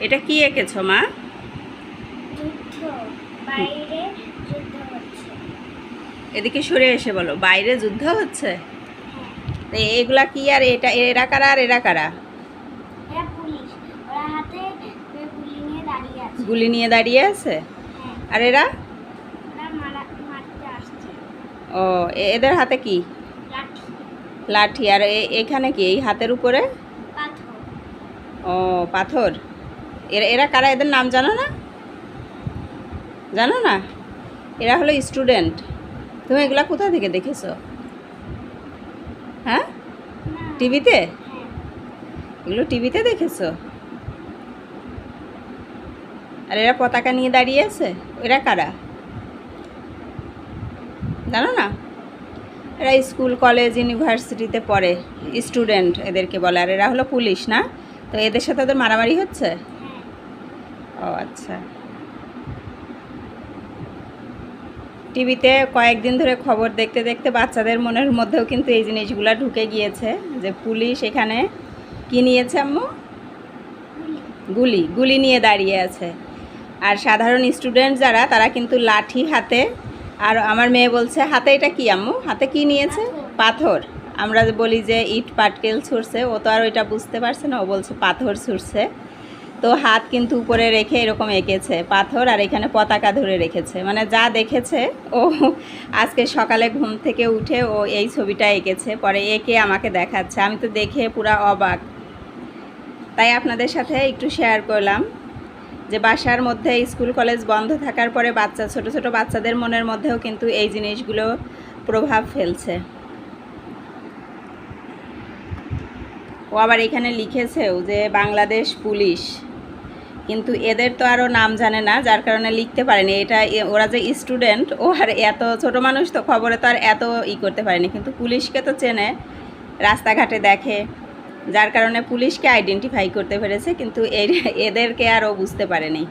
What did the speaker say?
এটা কি এঁকেছো মা? যুদ্ধ, বাইরে যুদ্ধ হচ্ছে। এদিকে সরে এসে বলো, বাইরে যুদ্ধ হচ্ছে। হ্যাঁ, তো এগুলা কি আর এটা এরা কারা আর এরা কারা? এরা পুলিশ, ওরা হাতে গুলি নিয়ে দাঁড়িয়ে আছে। গুলি নিয়ে দাঁড়িয়ে আছে। হ্যাঁ, আর এরা? ওরা মারতে আসছে। ও, এদের হাতে কি? লাঠি, লাঠি। আর এখানে কি এই হাতের উপরে? পাথর। ও, পাথর। এরা এরা কারা? এদের নাম জানো না? জানো না? এরা হলো স্টুডেন্ট। তুমি এগুলা কোথা থেকে দেখেছো? হ্যাঁ, না, টিভিতে? হ্যাঁ, এগুলো টিভিতে দেখেছো? আর এরা পতাকা নিয়ে দাঁড়িয়ে আছে। এরা কারা জানো না? এরা স্কুল কলেজ ইউনিভার্সিটিতে পড়ে, স্টুডেন্ট এদেরকে বলে। আর এরা হলো পুলিশ না? তো এদের সাথে ওদের মারামারি হচ্ছে। হ্যাঁ। ও আচ্ছা। টিভিতে কয়েকদিন ধরে খবর দেখতে দেখতে বাচ্চাদের মনের মধ্যেও কিন্তু এই জিনিসগুলো ঢুকে গিয়েছে যে পুলিশ এখানে কি নিয়েছে আম্মু? গুলি। গুলি নিয়ে দাঁড়িয়ে আছে। আর সাধারণ স্টুডেন্ট যারা, তারা কিন্তু লাঠি হাতে। আর আমার মেয়ে বলছে হাতে এটা কি আম্মু? হাতে কি নিয়েছে? পাথর। আমরা বলি যে ইট পাটকেল ছুঁড়ছে, ও তো আর ওইটা বুঝতে পারছে না, ও বলছে পাথর ছুঁড়ছে। তো হাত কিন্তু উপরে রেখে এরকম এঁকেছে পাথর, আর এখানে পতাকা ধরে রেখেছে। মানে যা দেখেছে ও আজকে সকালে ঘুম থেকে উঠে ও এই ছবিটা এঁকেছে, পরে এঁকে আমাকে দেখাচ্ছে। আমি তো দেখে পুরা অবাক। তাই আপনাদের সাথে একটু শেয়ার করলাম যে বাসার মধ্যে স্কুল কলেজ বন্ধ থাকার পরে ছোট ছোট বাচ্চাদের মনের মধ্যেও কিন্তু এই জিনিসগুলো প্রভাব ফেলছে। ও আবার এখানে লিখেছেও যে বাংলাদেশ পুলিশ, কিন্তু এদের তো আরও নাম জানে না, যার কারণে লিখতে পারেনি। এটা ওরা যে স্টুডেন্ট, ও আর এত ছোট মানুষ তো খবরে তো আর এত করতে পারেনি, কিন্তু পুলিশকে তো চেনে, রাস্তাঘাটে দেখে, যার কারণে পুলিশকে আইডেন্টিফাই করতে পেরেছে, কিন্তু এদেরকে আর ও বুঝতে পারেনি।